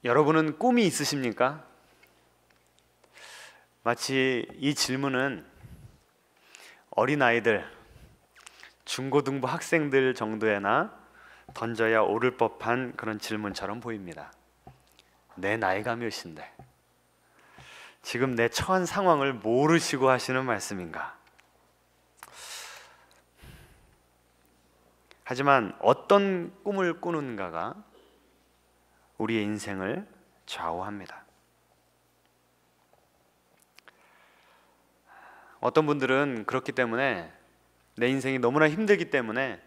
여러분은 꿈이 있으십니까? 마치 이 질문은 어린아이들, 중고등부 학생들 정도에나 던져야 옳을 법한 그런 질문처럼 보입니다. 내 나이가 몇인데 지금 내 처한 상황을 모르시고 하시는 말씀인가? 하지만 어떤 꿈을 꾸는가가 우리의 인생을 좌우합니다. 어떤 분들은 그렇기 때문에 내 인생이 너무나 힘들기 때문에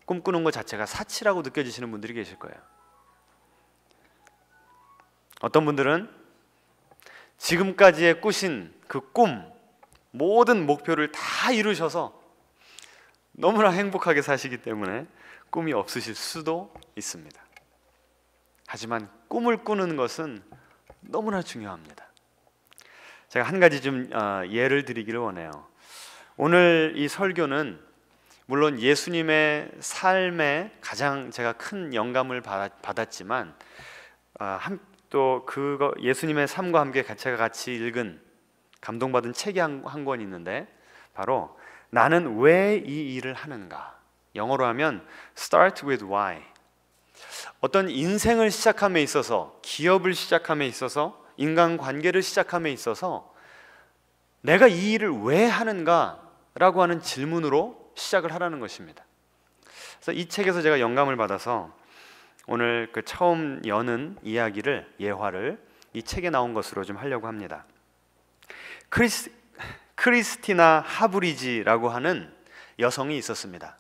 꿈꾸는 것 자체가 사치라고 느껴지시는 분들이 계실 거예요. 어떤 분들은 지금까지의 꾸신 그 꿈, 모든 목표를 다 이루셔서 너무나 행복하게 사시기 때문에 꿈이 없으실 수도 있습니다. 하지만 꿈을 꾸는 것은 너무나 중요합니다. 제가 한 가지 좀 예를 드리기를 원해요. 오늘 이 설교는 물론 예수님의 삶에 가장 제가 큰 영감을 받았지만 또 그거 예수님의 삶과 함께 제가 같이 읽은 감동받은 책이 한 권 있는데 바로 나는 왜 이 일을 하는가? 영어로 하면 Start with Why. 어떤 인생을 시작함에 있어서, 기업을 시작함에 있어서, 인간관계를 시작함에 있어서 내가 이 일을 왜 하는가? 라고 하는 질문으로 시작을 하라는 것입니다. 그래서 이 책에서 제가 영감을 받아서 오늘 그 처음 여는 이야기를, 예화를 이 책에 나온 것으로 좀 하려고 합니다. 크리스티나 하브리지라고 하는 여성이 있었습니다.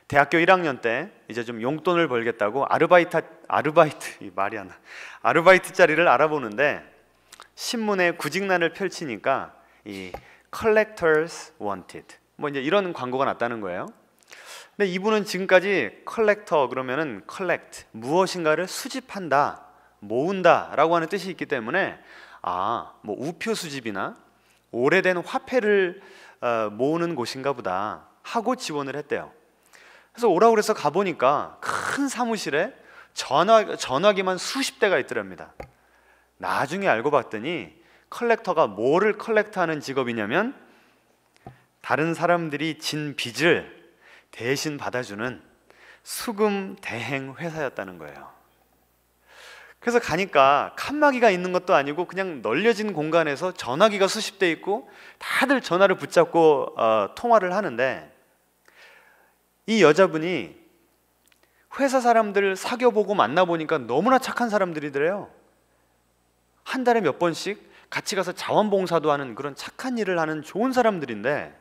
대학교 1학년 때 이제 좀 용돈을 벌겠다고 아르바이트 자리를 알아보는데 신문에 구직란을 펼치니까 이 Collectors Wanted 뭐 이제 이런 광고가 났다는 거예요. 근데 이분은 지금까지 컬렉터 그러면은 collect 무엇인가를 수집한다, 모은다라고 하는 뜻이 있기 때문에 뭐 우표 수집이나 오래된 화폐를 모으는 곳인가 보다 하고 지원을 했대요. 그래서 오라고 그래서 가보니까 큰 사무실에 전화기만 수십 대가 있더랍니다. 나중에 알고 봤더니 컬렉터가 뭐를 컬렉트하는 직업이냐면 다른 사람들이 진 빚을 대신 받아주는 수금 대행 회사였다는 거예요. 그래서 가니까 칸막이가 있는 것도 아니고 그냥 널려진 공간에서 전화기가 수십 대 있고 다들 전화를 붙잡고 통화를 하는데 이 여자분이 회사 사람들 사귀어보고 만나보니까 너무나 착한 사람들이더래요. 한 달에 몇 번씩 같이 가서 자원봉사도 하는 그런 착한 일을 하는 좋은 사람들인데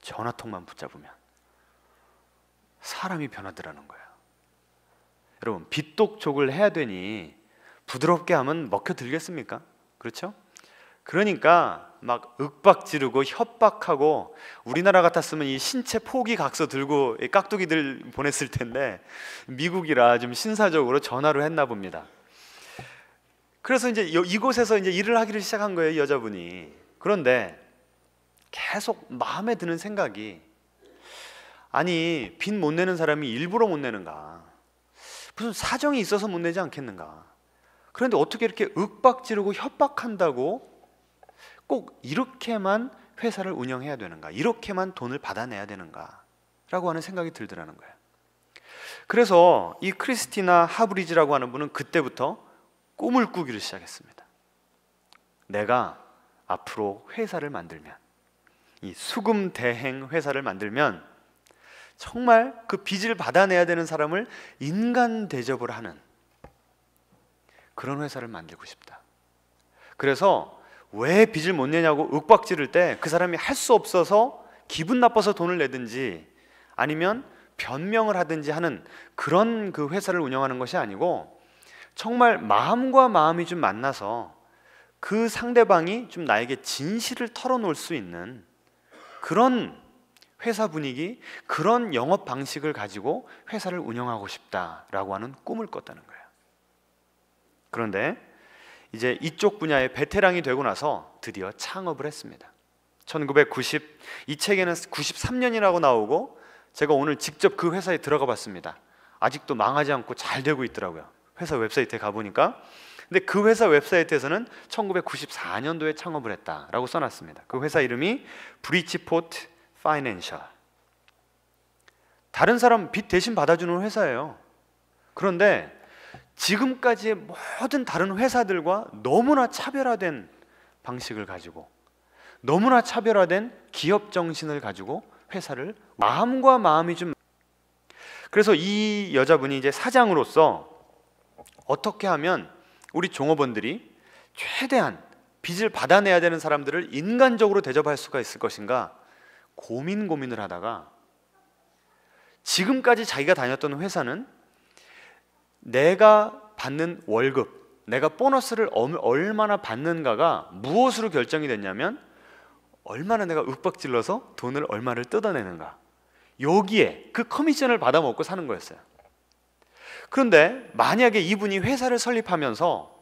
전화통만 붙잡으면 사람이 변하더라는 거예요. 여러분, 빚독촉을 해야 되니 부드럽게 하면 먹혀들겠습니까? 그렇죠? 그러니까 막 윽박 지르고 협박하고, 우리나라 같았으면 이 신체 포기 각서 들고 깍두기들 보냈을 텐데 미국이라 좀 신사적으로 전화로 했나 봅니다. 그래서 이제 이곳에서 이제 일을 하기를 시작한 거예요, 이 여자분이. 그런데 계속 마음에 드는 생각이, 아니 빚 못 내는 사람이 일부러 못 내는가? 무슨 사정이 있어서 못 내지 않겠는가? 그런데 어떻게 이렇게 윽박지르고 협박한다고 꼭 이렇게만 회사를 운영해야 되는가? 이렇게만 돈을 받아내야 되는가? 라고 하는 생각이 들더라는 거예요. 그래서 이 크리스티나 하브리지라고 하는 분은 그때부터 꿈을 꾸기를 시작했습니다. 내가 앞으로 회사를 만들면, 이 수금 대행 회사를 만들면 정말 그 빚을 받아내야 되는 사람을 인간 대접을 하는 그런 회사를 만들고 싶다. 그래서 왜 빚을 못 내냐고 윽박지를 때 그 사람이 할 수 없어서 기분 나빠서 돈을 내든지 아니면 변명을 하든지 하는 그런 그 회사를 운영하는 것이 아니고, 정말 마음과 마음이 좀 만나서 그 상대방이 좀 나에게 진실을 털어놓을 수 있는 그런 회사 분위기, 그런 영업 방식을 가지고 회사를 운영하고 싶다라고 하는 꿈을 꿨다는 거예요. 그런데 이제 이쪽 분야의 베테랑이 되고 나서 드디어 창업을 했습니다. 이 책에는 93년이라고 나오고 제가 오늘 직접 그 회사에 들어가 봤습니다. 아직도 망하지 않고 잘 되고 있더라고요. 회사 웹사이트에 가보니까. 근데 그 회사 웹사이트에서는 1994년도에 창업을 했다라고 써놨습니다. 그 회사 이름이 브리치포트 파이낸셜. 다른 사람 빚 대신 받아주는 회사예요. 그런데 지금까지의 모든 다른 회사들과 너무나 차별화된 방식을 가지고, 너무나 차별화된 기업 정신을 가지고 회사를, 마음과 마음이 좀, 그래서 이 여자분이 이제 사장으로서 어떻게 하면 우리 종업원들이 최대한 빚을 받아내야 되는 사람들을 인간적으로 대접할 수가 있을 것인가 고민을 하다가, 지금까지 자기가 다녔던 회사는 내가 받는 월급, 내가 보너스를 얼마나 받는가가 무엇으로 결정이 됐냐면 얼마나 내가 윽박질러서 돈을 얼마를 뜯어내는가, 여기에 그 커미션을 받아먹고 사는 거였어요. 그런데 만약에 이분이 회사를 설립하면서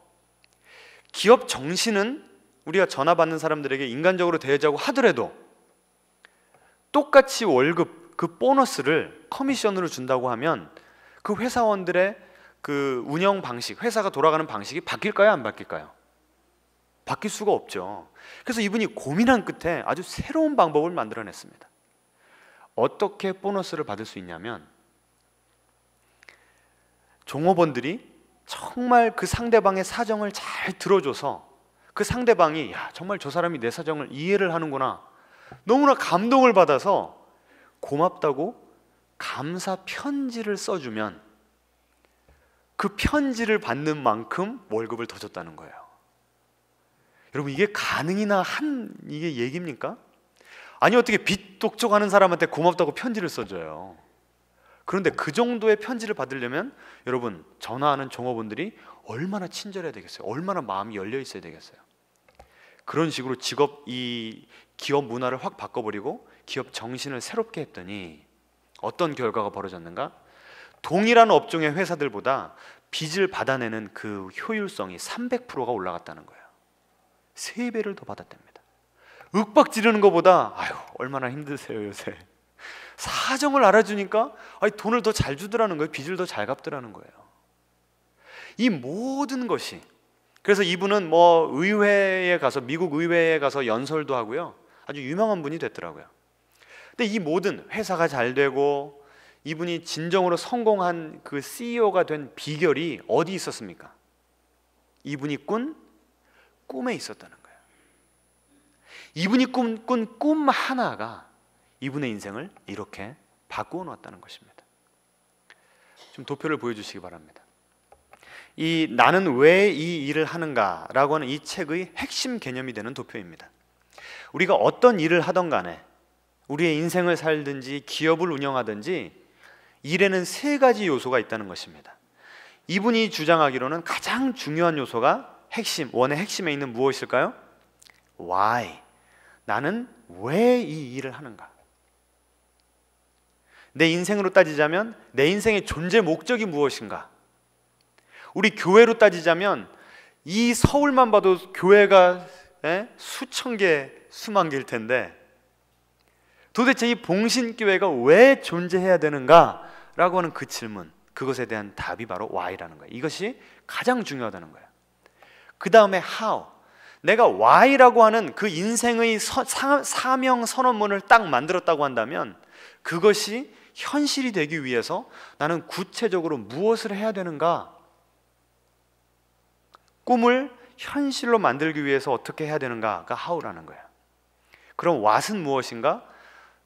기업 정신은 우리가 전화 받는 사람들에게 인간적으로 대하자고 하더라도 똑같이 월급, 그 보너스를 커미션으로 준다고 하면 그 회사원들의 그 운영 방식, 회사가 돌아가는 방식이 바뀔까요? 안 바뀔까요? 바뀔 수가 없죠. 그래서 이분이 고민한 끝에 아주 새로운 방법을 만들어냈습니다. 어떻게 보너스를 받을 수 있냐면, 종업원들이 정말 그 상대방의 사정을 잘 들어줘서 그 상대방이 야, 정말 저 사람이 내 사정을 이해를 하는구나, 너무나 감동을 받아서 고맙다고 감사 편지를 써주면 그 편지를 받는 만큼 월급을 더 줬다는 거예요. 여러분, 이게 가능이나 한 이게 얘기입니까? 아니, 어떻게 빚 독촉하는 사람한테 고맙다고 편지를 써줘요. 그런데 그 정도의 편지를 받으려면 여러분, 전화하는 종업원들이 얼마나 친절해야 되겠어요? 얼마나 마음이 열려 있어야 되겠어요? 그런 식으로 이 기업 문화를 확 바꿔버리고 기업 정신을 새롭게 했더니 어떤 결과가 벌어졌는가? 동일한 업종의 회사들보다 빚을 받아내는 그 효율성이 300%가 올라갔다는 거예요. 3배를 더 받았답니다. 윽박 지르는 것보다 아유 얼마나 힘드세요 요새, 사정을 알아주니까 아니, 돈을 더 잘 주더라는 거예요. 빚을 더 잘 갚더라는 거예요. 이 모든 것이, 그래서 이분은 뭐 의회에 가서, 미국 의회에 가서 연설도 하고요, 아주 유명한 분이 됐더라고요. 근데 이 모든 회사가 잘 되고 이분이 진정으로 성공한 그 CEO가 된 비결이 어디 있었습니까? 이분이 꾼 꿈에 있었다는 거예요. 이분이 꾼 꿈 하나가 이분의 인생을 이렇게 바꾸어 놓았다는 것입니다. 좀 도표를 보여주시기 바랍니다. 이 나는 왜 이 일을 하는가 라고 하는 이 책의 핵심 개념이 되는 도표입니다. 우리가 어떤 일을 하던 간에, 우리의 인생을 살든지 기업을 운영하든지 일에는 3가지 요소가 있다는 것입니다. 이분이 주장하기로는 가장 중요한 요소가 원의 핵심에 있는 무엇일까요? Why. 나는 왜 이 일을 하는가? 내 인생으로 따지자면 내 인생의 존재 목적이 무엇인가? 우리 교회로 따지자면 이 서울만 봐도 교회가 수천 개, 수만 개일 텐데 도대체 이 봉신교회가 왜 존재해야 되는가? 라고 하는 그 질문, 그것에 대한 답이 바로 why라는 거예요. 이것이 가장 중요하다는 거예요. 그 다음에 how. 내가 why라고 하는 그 인생의 사명 선언문을 딱 만들었다고 한다면 그것이 현실이 되기 위해서 나는 구체적으로 무엇을 해야 되는가? 꿈을 현실로 만들기 위해서 어떻게 해야 되는가가 how라는 거예요. 그럼 what은 무엇인가?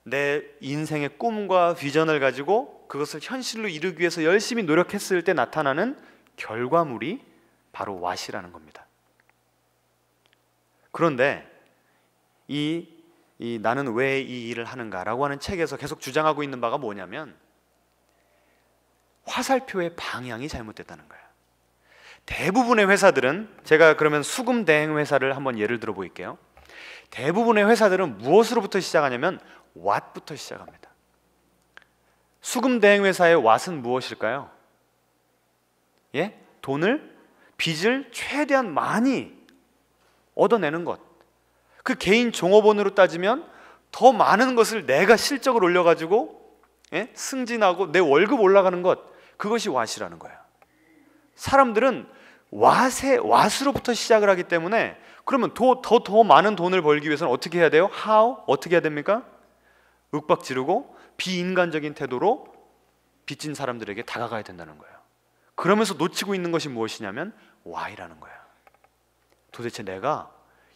내 인생의 꿈과 비전을 가지고 그것을 현실로 이루기 위해서 열심히 노력했을 때 나타나는 결과물이 바로 what이라는 겁니다. 그런데 이 나는 왜 이 일을 하는가라고 하는 책에서 계속 주장하고 있는 바가 뭐냐면 화살표의 방향이 잘못됐다는 거예요. 대부분의 회사들은, 제가 그러면 수금 대행 회사를 한번 예를 들어 보일게요. 대부분의 회사들은 무엇으로부터 시작하냐면 what부터 시작합니다. 수금 대행 회사의 what은 무엇일까요? 예? 빚을 최대한 많이 얻어내는 것. 그 개인 종업원으로 따지면 더 많은 것을 내가 실적을 올려가지고 승진하고 내 월급 올라가는 것, 그것이 what이라는 거예요. 사람들은 왓으로부터 시작을 하기 때문에, 그러면 더 많은 돈을 벌기 위해서는 어떻게 해야 돼요? How? 어떻게 해야 됩니까? 윽박 지르고 비인간적인 태도로 빚진 사람들에게 다가가야 된다는 거예요. 그러면서 놓치고 있는 것이 무엇이냐면 Why라는 거예요. 도대체 내가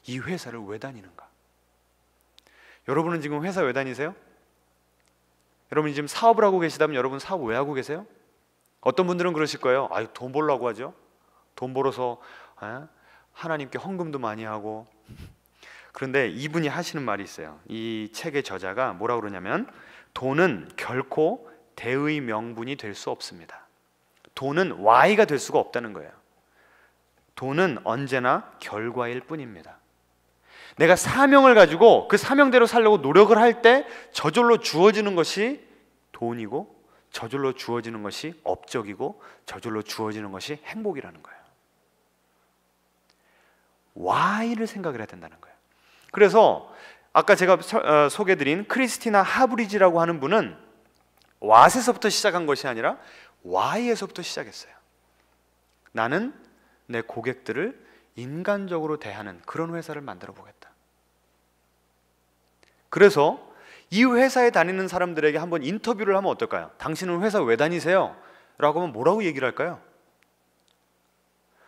이 회사를 왜 다니는가? 여러분은 지금 회사 왜 다니세요? 여러분이 지금 사업을 하고 계시다면 여러분 사업 왜 하고 계세요? 어떤 분들은 그러실 거예요. 아유, 돈 벌려고 하죠. 돈 벌어서 하나님께 헌금도 많이 하고. 그런데 이분이 하시는 말이 있어요. 이 책의 저자가 뭐라고 그러냐면, 돈은 결코 대의 명분이 될 수 없습니다. 돈은 Y가 될 수가 없다는 거예요. 돈은 언제나 결과일 뿐입니다. 내가 사명을 가지고 그 사명대로 살려고 노력을 할 때 저절로 주어지는 것이 돈이고, 저절로 주어지는 것이 업적이고, 저절로 주어지는 것이 행복이라는 거예요. Why를 생각을 해야 된다는 거예요. 그래서 아까 제가 소개해드린 크리스티나 하브리지라고 하는 분은 What에서부터 시작한 것이 아니라 Why에서부터 시작했어요. 나는 내 고객들을 인간적으로 대하는 그런 회사를 만들어 보겠다. 그래서 이 회사에 다니는 사람들에게 한번 인터뷰를 하면 어떨까요? 당신은 회사 왜 다니세요? 라고 하면 뭐라고 얘기를 할까요?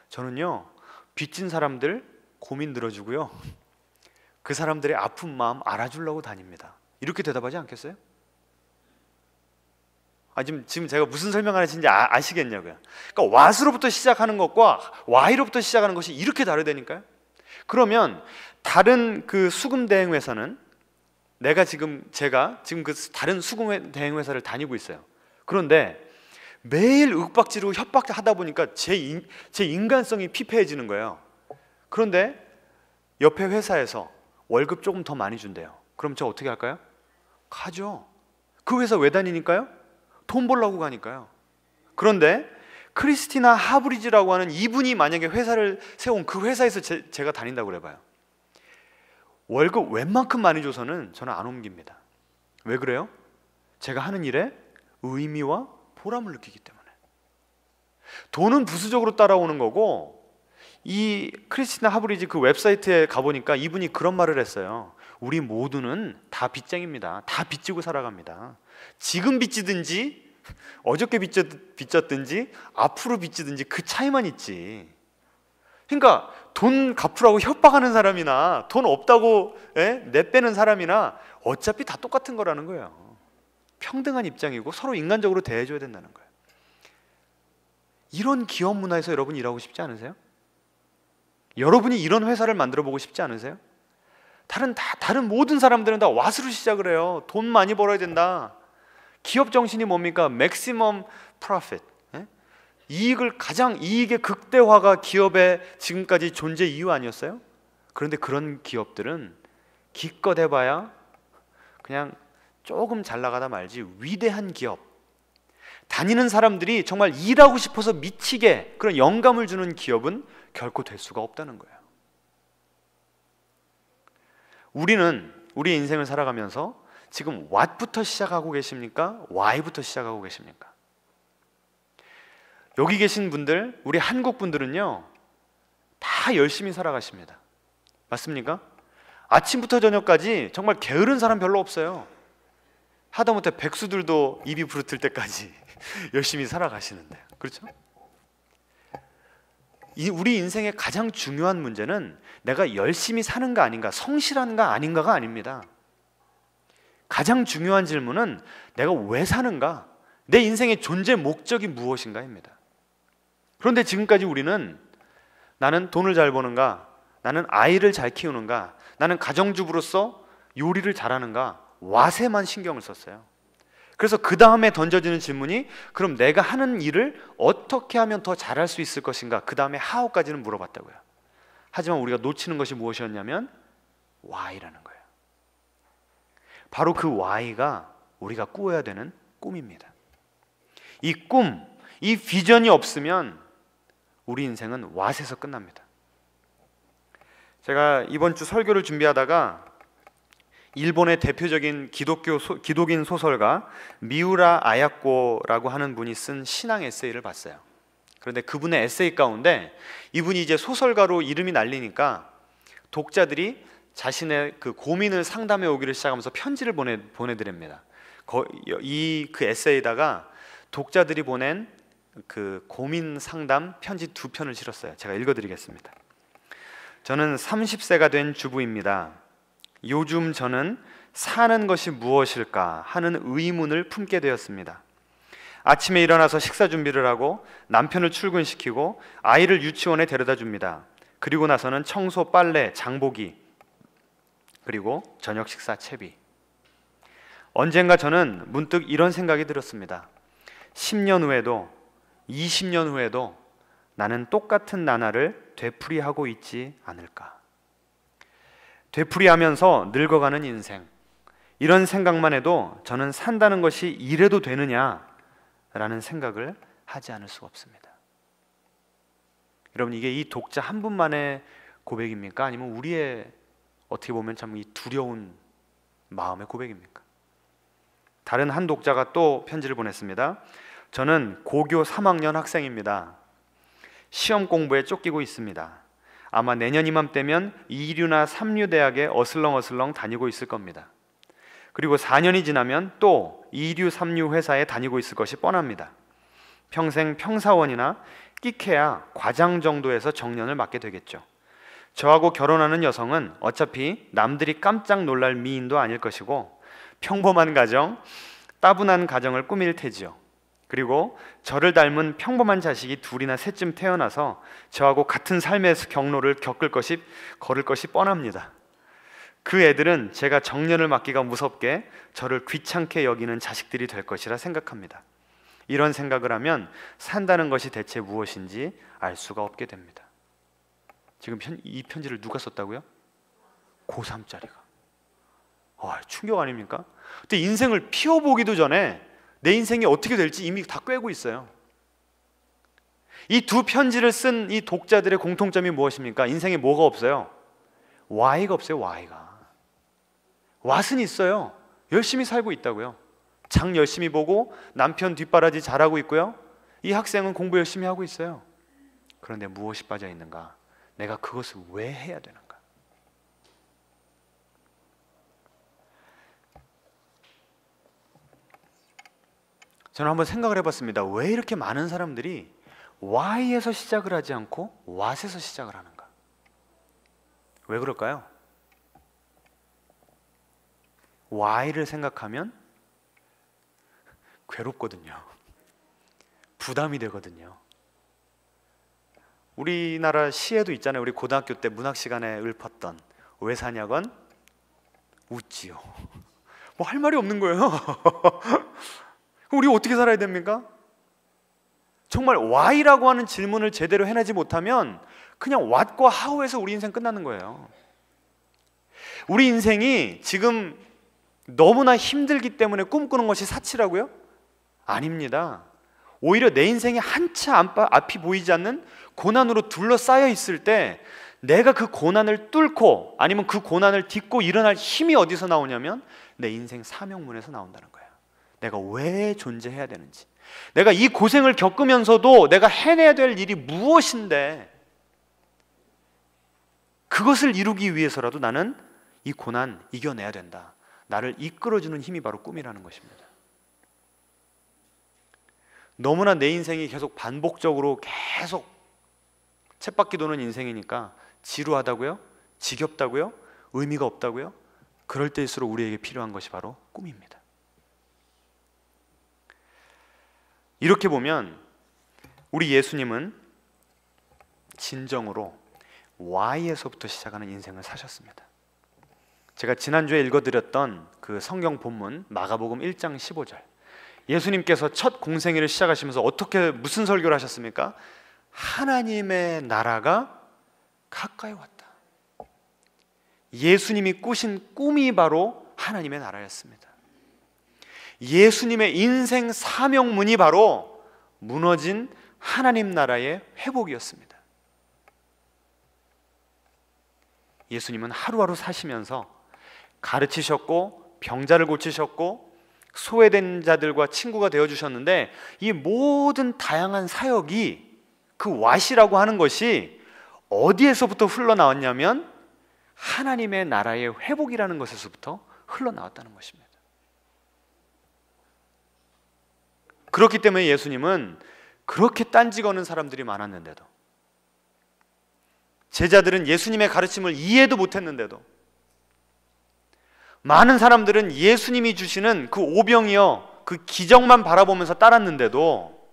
저는요, 빚진 사람들 고민 들어주고요, 그 사람들의 아픈 마음 알아주려고 다닙니다. 이렇게 대답하지 않겠어요? 지금 제가 무슨 설명을 하시는지 아시겠냐고요. 그러니까 what으로부터 시작하는 것과 why로부터 시작하는 것이 이렇게 다르다니까요. 그러면 다른 그 수금 대행 회사는 제가 지금 그 다른 수금 대행 회사를 다니고 있어요. 그런데 매일 윽박지르고 협박하다 보니까 제 인간성이 피폐해지는 거예요. 그런데 옆에 회사에서 월급 조금 더 많이 준대요. 그럼 저 어떻게 할까요? 가죠. 그 회사 왜 다니니까요? 돈 벌려고 가니까요. 그런데 크리스티나 하브리지라고 하는 이분이 만약에 회사를 세운 그 회사에서 제가 다닌다고 그래봐요. 월급 웬만큼 많이 줘서는 저는 안 옮깁니다. 왜 그래요? 제가 하는 일에 의미와 보람을 느끼기 때문에. 돈은 부수적으로 따라오는 거고, 이 크리스티나 하브리지 그 웹사이트에 가보니까 이분이 그런 말을 했어요. 우리 모두는 다 빚쟁입니다. 다 빚지고 살아갑니다. 지금 빚지든지 어저께 빚졌든지 앞으로 빚지든지 그 차이만 있지. 그러니까 돈 갚으라고 협박하는 사람이나 돈 없다고 내빼는 사람이나 어차피 다 똑같은 거라는 거예요. 평등한 입장이고 서로 인간적으로 대해줘야 된다는 거예요. 이런 기업 문화에서 여러분 일하고 싶지 않으세요? 여러분이 이런 회사를 만들어 보고 싶지 않으세요? 다른 모든 사람들은 다 what으로 시작을 해요. 돈 많이 벌어야 된다. 기업 정신이 뭡니까? maximum profit. 이익의 극대화가 기업의 지금까지 존재 이유 아니었어요? 그런데 그런 기업들은 기껏 해봐야 그냥 조금 잘 나가다 말지, 위대한 기업, 다니는 사람들이 정말 일하고 싶어서 미치게 그런 영감을 주는 기업은 결코 될 수가 없다는 거예요. 우리는 우리 인생을 살아가면서 지금 what부터 시작하고 계십니까? why부터 시작하고 계십니까? 여기 계신 분들, 우리 한국 분들은요, 다 열심히 살아가십니다. 맞습니까? 아침부터 저녁까지 정말 게으른 사람 별로 없어요. 하다못해 백수들도 입이 부르틀 때까지 열심히 살아가시는데, 그렇죠? 우리 인생의 가장 중요한 문제는 내가 열심히 사는가 아닌가, 성실한가 아닌가가 아닙니다. 가장 중요한 질문은 내가 왜 사는가, 내 인생의 존재 목적이 무엇인가입니다. 그런데 지금까지 우리는 나는 돈을 잘 버는가, 나는 아이를 잘 키우는가, 나는 가정주부로서 요리를 잘하는가, what에만 신경을 썼어요. 그래서 그 다음에 던져지는 질문이, 그럼 내가 하는 일을 어떻게 하면 더 잘할 수 있을 것인가, 그 다음에 how까지는 물어봤다고요. 하지만 우리가 놓치는 것이 무엇이었냐면 why라는 거예요. 바로 그 why가 우리가 꾸어야 되는 꿈입니다. 이 꿈, 이 비전이 없으면 우리 인생은 what에서 끝납니다. 제가 이번 주 설교를 준비하다가 일본의 대표적인 기독인 소설가 미우라 아야코라고 하는 분이 쓴 신앙 에세이를 봤어요. 그런데 그분의 에세이 가운데 이분이 이제 소설가로 이름이 날리니까 독자들이 자신의 그 고민을 상담해 오기를 시작하면서 편지를 보내드립니다. 그 에세이에다가 독자들이 보낸 그 고민 상담 편지 2편을 실었어요. 제가 읽어드리겠습니다. 저는 30세가 된 주부입니다. 요즘 저는 사는 것이 무엇일까 하는 의문을 품게 되었습니다. 아침에 일어나서 식사 준비를 하고 남편을 출근시키고 아이를 유치원에 데려다 줍니다. 그리고 나서는 청소, 빨래, 장보기, 그리고 저녁 식사 채비. 언젠가 저는 문득 이런 생각이 들었습니다. 10년 후에도 20년 후에도 나는 똑같은 나날을 되풀이하고 있지 않을까. 되풀이하면서 늙어가는 인생, 이런 생각만 해도 저는 산다는 것이 이래도 되느냐라는 생각을 하지 않을 수가 없습니다. 여러분, 이게 이 독자 한 분만의 고백입니까? 아니면 우리의 어떻게 보면 참 이 두려운 마음의 고백입니까? 다른 한 독자가 또 편지를 보냈습니다. 저는 고교 3학년 학생입니다. 시험 공부에 쫓기고 있습니다. 아마 내년 이맘때면 2류나 3류 대학에 어슬렁어슬렁 다니고 있을 겁니다. 그리고 4년이 지나면 또 2류, 3류 회사에 다니고 있을 것이 뻔합니다. 평생 평사원이나 끼케야 과장 정도에서 정년을 맞게 되겠죠. 저하고 결혼하는 여성은 어차피 남들이 깜짝 놀랄 미인도 아닐 것이고 평범한 가정, 따분한 가정을 꾸밀 테지요. 그리고 저를 닮은 평범한 자식이 2이나 3쯤 태어나서 저하고 같은 삶의 경로를 걸을 것이 뻔합니다. 그 애들은 제가 정년을 맞기가 무섭게 저를 귀찮게 여기는 자식들이 될 것이라 생각합니다. 이런 생각을 하면 산다는 것이 대체 무엇인지 알 수가 없게 됩니다. 지금 이 편지를 누가 썼다고요? 고3짜리가. 충격 아닙니까? 근데 인생을 피워보기도 전에 내 인생이 어떻게 될지 이미 다 꿰고 있어요. 이 2 편지를 쓴 이 독자들의 공통점이 무엇입니까? 인생에 뭐가 없어요? Y가 없어요. Y가. What은 있어요. 열심히 살고 있다고요. 장 열심히 보고 남편 뒷바라지 잘하고 있고요. 이 학생은 공부 열심히 하고 있어요. 그런데 무엇이 빠져 있는가? 내가 그것을 왜 해야 되는가? 저는 한번 생각을 해봤습니다. 왜 이렇게 많은 사람들이 Y에서 시작을 하지 않고 What에서 시작을 하는가? 왜 그럴까요? Y를 생각하면 괴롭거든요. 부담이 되거든요. 우리나라 시에도 있잖아요. 우리 고등학교 때 문학 시간에 읊었던 왜 사냐건 웃지요. 뭐 할 말이 없는 거예요. 그럼 우리 어떻게 살아야 됩니까? 정말 why라고 하는 질문을 제대로 해내지 못하면 그냥 what과 how에서 우리 인생 끝나는 거예요. 우리 인생이 지금 너무나 힘들기 때문에 꿈꾸는 것이 사치라고요? 아닙니다. 오히려 내 인생이 한차 앞이 보이지 않는 고난으로 둘러싸여 있을 때 내가 그 고난을 뚫고 아니면 그 고난을 딛고 일어날 힘이 어디서 나오냐면 내 인생 사명문에서 나온다는 거예요. 내가 왜 존재해야 되는지, 내가 이 고생을 겪으면서도 내가 해내야 될 일이 무엇인데 그것을 이루기 위해서라도 나는 이 고난 이겨내야 된다. 나를 이끌어주는 힘이 바로 꿈이라는 것입니다. 너무나 내 인생이 계속 반복적으로 계속 쳇바퀴 도는 인생이니까 지루하다고요? 지겹다고요? 의미가 없다고요? 그럴 때일수록 우리에게 필요한 것이 바로 꿈입니다. 이렇게 보면 우리 예수님은 진정으로 Y에서부터 시작하는 인생을 사셨습니다. 제가 지난주에 읽어드렸던 그 성경 본문 마가복음 1장 15절, 예수님께서 첫 공생애를 시작하시면서 무슨 설교를 하셨습니까? 하나님의 나라가 가까이 왔다. 예수님이 꾸신 꿈이 바로 하나님의 나라였습니다. 예수님의 인생 사명문이 바로 무너진 하나님 나라의 회복이었습니다. 예수님은 하루하루 사시면서 가르치셨고 병자를 고치셨고 소외된 자들과 친구가 되어주셨는데 이 모든 다양한 사역이 그 what이라고 하는 것이 어디에서부터 흘러나왔냐면 하나님의 나라의 회복이라는 것에서부터 흘러나왔다는 것입니다. 그렇기 때문에 예수님은 그렇게 딴지 거는 사람들이 많았는데도, 제자들은 예수님의 가르침을 이해도 못했는데도, 많은 사람들은 예수님이 주시는 그 오병이어 그 기적만 바라보면서 따랐는데도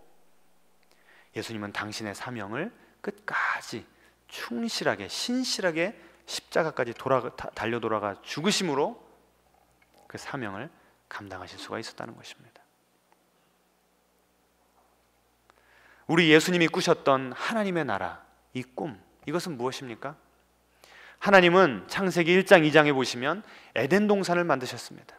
예수님은 당신의 사명을 끝까지 충실하게 신실하게 십자가까지 달려 돌아가 죽으심으로 그 사명을 감당하실 수가 있었다는 것입니다. 우리 예수님이 꾸셨던 하나님의 나라, 이 꿈, 이것은 무엇입니까? 하나님은 창세기 1장 2장에 보시면 에덴 동산을 만드셨습니다.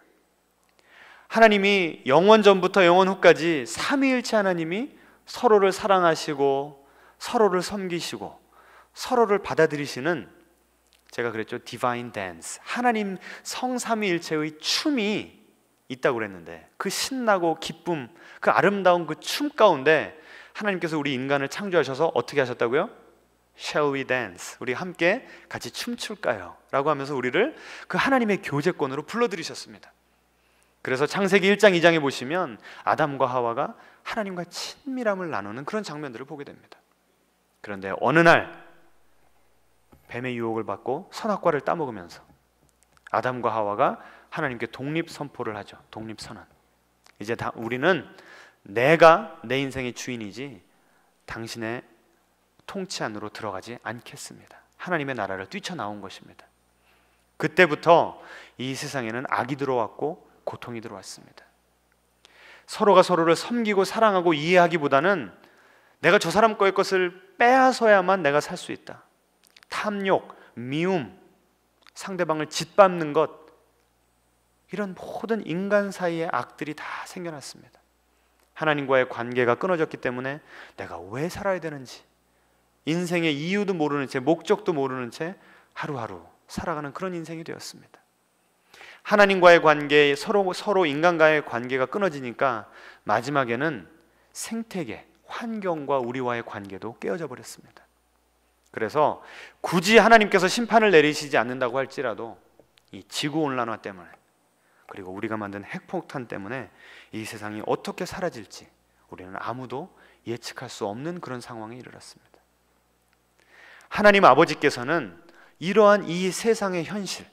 하나님이 영원 전부터 영원 후까지 삼위일체 하나님이 서로를 사랑하시고 서로를 섬기시고 서로를 받아들이시는, 제가 그랬죠, 디바인 댄스, 하나님 성삼위일체의 춤이 있다고 그랬는데, 그 신나고 기쁨, 그 아름다운 그 춤 가운데 하나님께서 우리 인간을 창조하셔서 어떻게 하셨다고요? Shall we dance? 우리 함께 같이 춤출까요? 라고 하면서 우리를 그 하나님의 교제권으로 불러들이셨습니다. 그래서 창세기 1장 2장에 보시면 아담과 하와가 하나님과 친밀함을 나누는 그런 장면들을 보게 됩니다. 그런데 어느 날 뱀의 유혹을 받고 선악과를 따먹으면서 아담과 하와가 하나님께 독립 선포를 하죠. 독립 선언. 이제 우리는 내가 내 인생의 주인이지 당신의 통치 안으로 들어가지 않겠습니다. 하나님의 나라를 뛰쳐나온 것입니다. 그때부터 이 세상에는 악이 들어왔고 고통이 들어왔습니다. 서로가 서로를 섬기고 사랑하고 이해하기보다는 내가 저 사람 거의 것을 빼앗아야만 내가 살 수 있다. 탐욕, 미움, 상대방을 짓밟는 것, 이런 모든 인간 사이의 악들이 다 생겨났습니다. 하나님과의 관계가 끊어졌기 때문에 내가 왜 살아야 되는지, 인생의 이유도 모르는 채, 목적도 모르는 채 하루하루 살아가는 그런 인생이 되었습니다. 하나님과의 관계, 서로 인간과의 관계가 끊어지니까 마지막에는 생태계, 환경과 우리와의 관계도 깨어져 버렸습니다. 그래서 굳이 하나님께서 심판을 내리시지 않는다고 할지라도 이 지구온난화 때문에, 그리고 우리가 만든 핵폭탄 때문에 이 세상이 어떻게 사라질지 우리는 아무도 예측할 수 없는 그런 상황에 이르렀습니다. 하나님 아버지께서는 이러한 이 세상의 현실,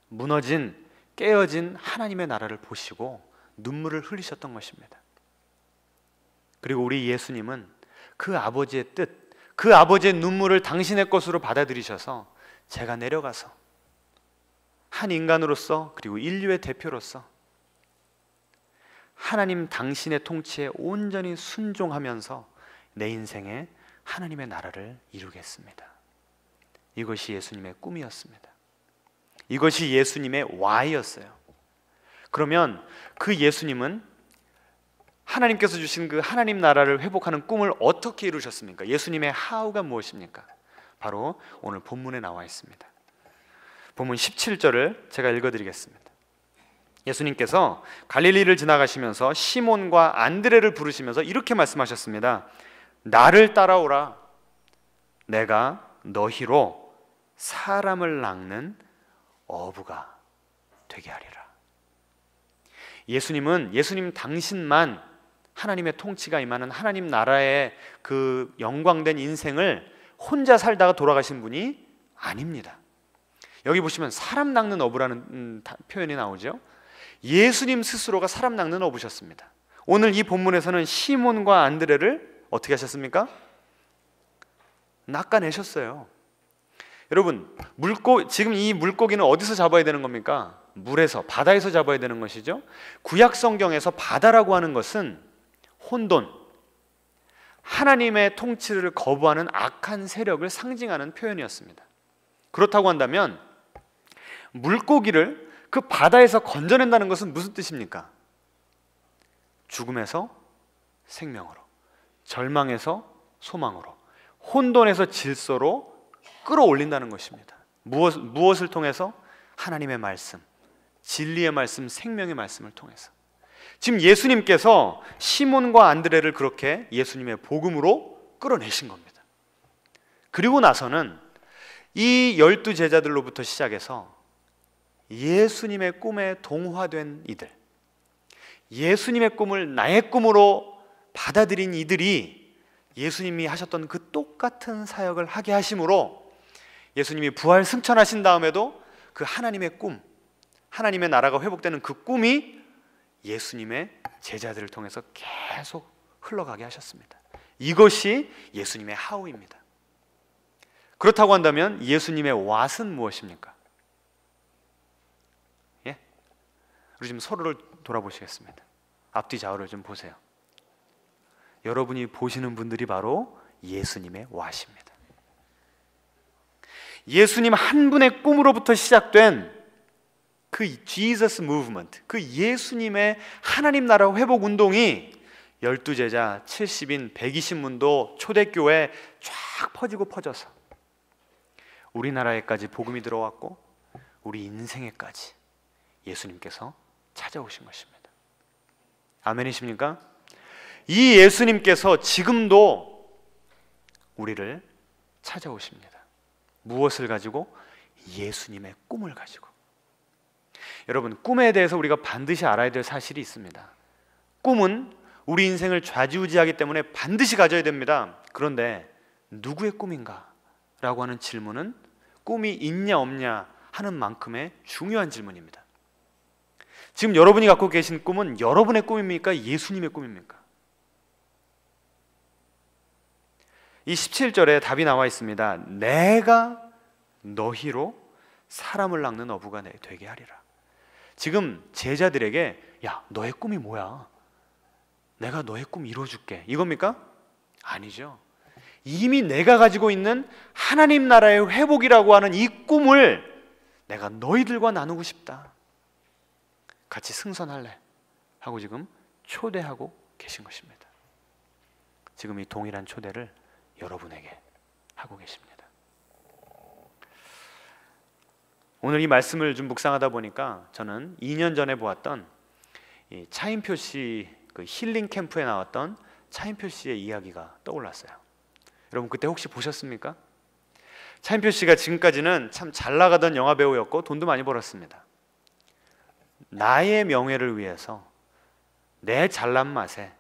무너진, 깨어진 하나님의 나라를 보시고 눈물을 흘리셨던 것입니다. 그리고 우리 예수님은 그 아버지의 뜻, 그 아버지의 눈물을 당신의 것으로 받아들이셔서 제가 내려가서 한 인간으로서, 그리고 인류의 대표로서 하나님 당신의 통치에 온전히 순종하면서 내 인생에 하나님의 나라를 이루겠습니다. 이것이 예수님의 꿈이었습니다. 이것이 예수님의 why였어요. 그러면 그 예수님은 하나님께서 주신 그 하나님 나라를 회복하는 꿈을 어떻게 이루셨습니까? 예수님의 how가 무엇입니까? 바로 오늘 본문에 나와 있습니다. 본문 17절을 제가 읽어드리겠습니다. 예수님께서 갈릴리를 지나가시면서 시몬과 안드레를 부르시면서 이렇게 말씀하셨습니다. 나를 따라오라. 내가 너희로 사람을 낚는 어부가 되게 하리라. 예수님 당신만 하나님의 통치가 임하는 하나님 나라의 그 영광된 인생을 혼자 살다가 돌아가신 분이 아닙니다. 여기 보시면 사람 낚는 어부라는 표현이 나오죠. 예수님 스스로가 사람 낚는 어부셨습니다. 오늘 이 본문에서는 시몬과 안드레를 어떻게 하셨습니까? 낚아내셨어요. 여러분, 지금 이 물고기는 어디서 잡아야 되는 겁니까? 물에서, 바다에서 잡아야 되는 것이죠. 구약 성경에서 바다라고 하는 것은 혼돈, 하나님의 통치를 거부하는 악한 세력을 상징하는 표현이었습니다. 그렇다고 한다면 물고기를 그 바다에서 건져낸다는 것은 무슨 뜻입니까? 죽음에서 생명으로, 절망에서 소망으로, 혼돈에서 질서로 끌어올린다는 것입니다. 무엇을 통해서? 하나님의 말씀, 진리의 말씀, 생명의 말씀을 통해서. 지금 예수님께서 시몬과 안드레를 그렇게 예수님의 복음으로 끌어내신 겁니다. 그리고 나서는 이 12 제자들로부터 시작해서 예수님의 꿈에 동화된 이들, 예수님의 꿈을 나의 꿈으로 받아들인 이들이 예수님이 하셨던 그 똑같은 사역을 하게 하심으로 예수님이 부활 승천하신 다음에도 그 하나님의 꿈, 하나님의 나라가 회복되는 그 꿈이 예수님의 제자들을 통해서 계속 흘러가게 하셨습니다. 이것이 예수님의 하우입니다. 그렇다고 한다면 예수님의 왓은 무엇입니까? 예? 우리 지금 서로를 돌아보시겠습니다. 앞뒤 좌우를 좀 보세요. 여러분이 보시는 분들이 바로 예수님의 왓입니다. 예수님 한 분의 꿈으로부터 시작된 그 Jesus Movement, 그 예수님의 하나님 나라 회복 운동이 12제자, 70인, 120문도 초대교회에 쫙 퍼지고 퍼져서 우리나라에까지 복음이 들어왔고 우리 인생에까지 예수님께서 찾아오신 것입니다. 아멘이십니까? 이 예수님께서 지금도 우리를 찾아오십니다. 무엇을 가지고? 예수님의 꿈을 가지고. 여러분, 꿈에 대해서 우리가 반드시 알아야 될 사실이 있습니다. 꿈은 우리 인생을 좌지우지하기 때문에 반드시 가져야 됩니다. 그런데 누구의 꿈인가? 라고 하는 질문은 꿈이 있냐 없냐 하는 만큼의 중요한 질문입니다. 지금 여러분이 갖고 계신 꿈은 여러분의 꿈입니까? 예수님의 꿈입니까? 이 17절에 답이 나와 있습니다. 내가 너희로 사람을 낚는 어부가 되게 하리라. 지금 제자들에게 야, 너의 꿈이 뭐야? 내가 너의 꿈 이루어줄게, 이겁니까? 아니죠. 이미 내가 가지고 있는 하나님 나라의 회복이라고 하는 이 꿈을 내가 너희들과 나누고 싶다. 같이 승선할래? 하고 지금 초대하고 계신 것입니다. 지금 이 동일한 초대를 여러분에게 하고 계십니다. 오늘 이 말씀을 좀 묵상하다 보니까 저는 2년 전에 보았던 이 차인표 씨 그 힐링 캠프에 나왔던 차인표 씨의 이야기가 떠올랐어요. 여러분 그때 혹시 보셨습니까? 차인표 씨가 지금까지는 참 잘 나가던 영화 배우였고 돈도 많이 벌었습니다. 나의 명예를 위해서 내 잘난 맛에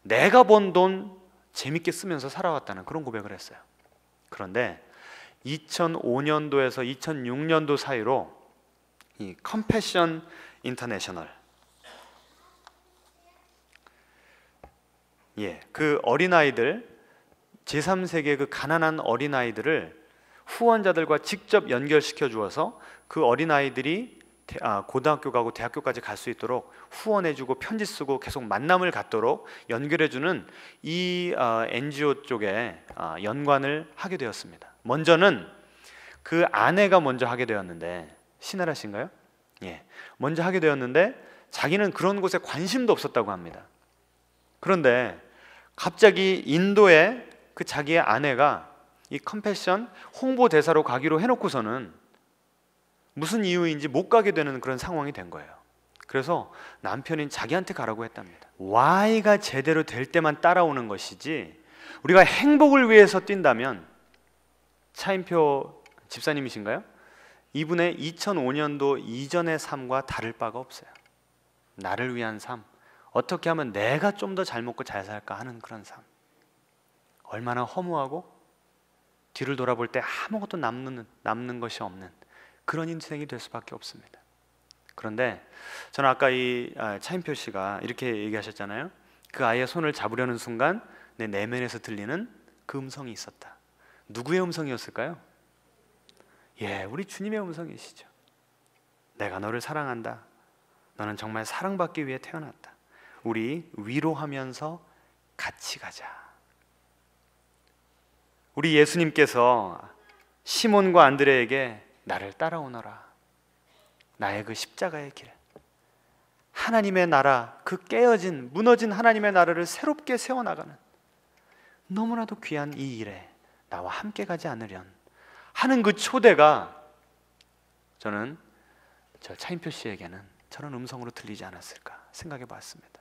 내가 번 돈 재밌게 쓰면서 살아왔다는 그런 고백을 했어요. 그런데 2005년도에서 2006년도 사이로 이 컴패션 인터내셔널, 그 어린아이들, 제3세계 그 가난한 어린아이들을 후원자들과 직접 연결시켜 주어서 그 어린아이들이 고등학교 가고 대학교까지 갈 수 있도록 후원해주고 편지 쓰고 계속 만남을 갖도록 연결해주는 이 NGO 쪽에 연관을 하게 되었습니다. 먼저는 그 아내가 먼저 하게 되었는데, 신하라 씨인가요? 먼저 하게 되었는데 자기는 그런 곳에 관심도 없었다고 합니다. 그런데 갑자기 인도에 그 자기의 아내가 이 컴패션 홍보대사로 가기로 해놓고서는 무슨 이유인지 못 가게 되는 그런 상황이 된 거예요. 그래서 남편인 자기한테 가라고 했답니다. Y가 제대로 될 때만 따라오는 것이지, 우리가 행복을 위해서 뛴다면, 차인표 집사님이신가요? 이분의 2005년도 이전의 삶과 다를 바가 없어요. 나를 위한 삶, 어떻게 하면 내가 좀 더 잘 먹고 잘 살까 하는 그런 삶. 얼마나 허무하고 뒤를 돌아볼 때 아무것도 남는 것이 없는 그런 인생이 될 수밖에 없습니다. 그런데 저는 아까 이 차인표 씨가 이렇게 얘기하셨잖아요. 그 아이의 손을 잡으려는 순간 내 내면에서 들리는 그 음성이 있었다. 누구의 음성이었을까요? 우리 주님의 음성이시죠. 내가 너를 사랑한다. 너는 정말 사랑받기 위해 태어났다. 우리 위로하면서 같이 가자. 우리 예수님께서 시몬과 안드레에게 나를 따라오너라, 나의 그 십자가의 길, 하나님의 나라, 그 깨어진 무너진 하나님의 나라를 새롭게 세워나가는 너무나도 귀한 이 일에 나와 함께 가지 않으련 하는 그 초대가 저는 저 차인표 씨에게는 저런 음성으로 들리지 않았을까 생각해 봤습니다.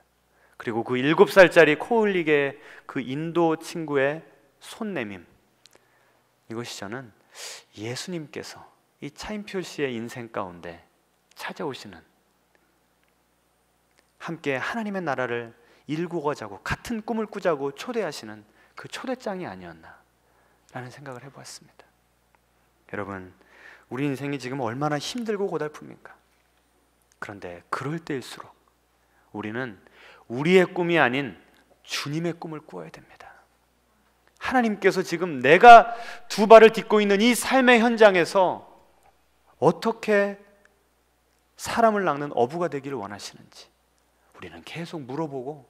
그리고 그 7살짜리 코 흘리게 그 인도 친구의 손내밈, 이것이 저는 예수님께서 이 차인표 씨의 인생 가운데 찾아오시는, 함께 하나님의 나라를 일구고자고 같은 꿈을 꾸자고 초대하시는 그 초대장이 아니었나 라는 생각을 해보았습니다. 여러분, 우리 인생이 지금 얼마나 힘들고 고달픕니까? 그런데 그럴 때일수록 우리는 우리의 꿈이 아닌 주님의 꿈을 꾸어야 됩니다. 하나님께서 지금 내가 두 발을 딛고 있는 이 삶의 현장에서 어떻게 사람을 낚는 어부가 되기를 원하시는지 우리는 계속 물어보고,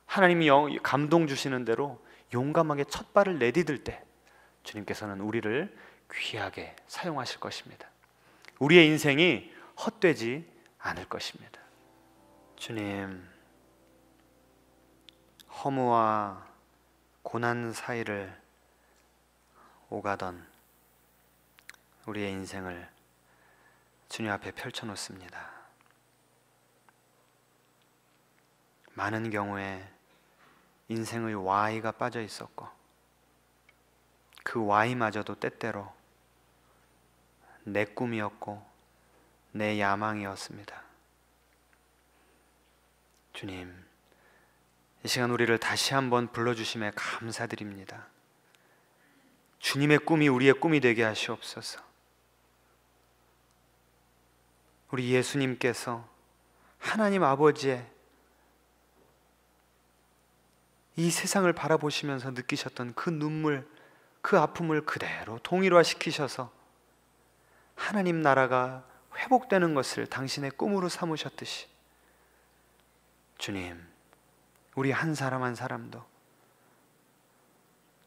하나님이 감동 주시는 대로 용감하게 첫 발을 내디딜 때 주님께서는 우리를 귀하게 사용하실 것입니다. 우리의 인생이 헛되지 않을 것입니다. 주님, 허무와 고난 사이를 오가던 우리의 인생을 주님 앞에 펼쳐놓습니다. 많은 경우에 인생의 Y가 빠져 있었고 그 Y마저도 때때로 내 꿈이었고 내 야망이었습니다. 주님, 이 시간 우리를 다시 한번 불러주심에 감사드립니다. 주님의 꿈이 우리의 꿈이 되게 하시옵소서. 우리 예수님께서 하나님 아버지의 이 세상을 바라보시면서 느끼셨던 그 눈물, 그 아픔을 그대로 동일화시키셔서 하나님 나라가 회복되는 것을 당신의 꿈으로 삼으셨듯이, 주님, 우리 한 사람 한 사람도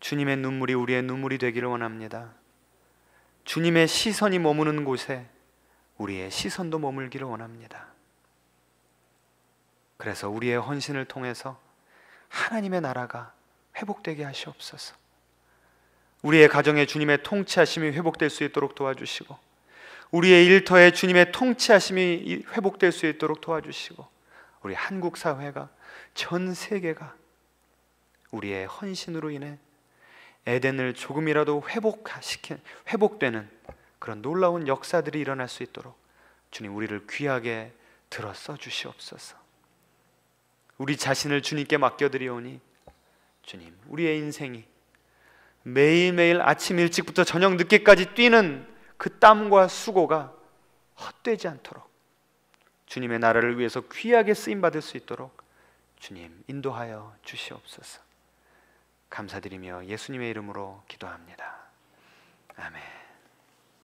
주님의 눈물이 우리의 눈물이 되기를 원합니다. 주님의 시선이 머무는 곳에 우리의 시선도 머물기를 원합니다. 그래서 우리의 헌신을 통해서 하나님의 나라가 회복되게 하시옵소서. 우리의 가정에 주님의 통치하심이 회복될 수 있도록 도와주시고, 우리의 일터에 주님의 통치하심이 회복될 수 있도록 도와주시고, 우리 한국 사회가, 전 세계가 우리의 헌신으로 인해 에덴을 조금이라도 회복되는 그런 놀라운 역사들이 일어날 수 있도록 주님, 우리를 귀하게 들어 써 주시옵소서. 우리 자신을 주님께 맡겨드리오니 주님, 우리의 인생이 매일매일 아침 일찍부터 저녁 늦게까지 뛰는 그 땀과 수고가 헛되지 않도록 주님의 나라를 위해서 귀하게 쓰임받을 수 있도록 주님 인도하여 주시옵소서. 감사드리며 예수님의 이름으로 기도합니다.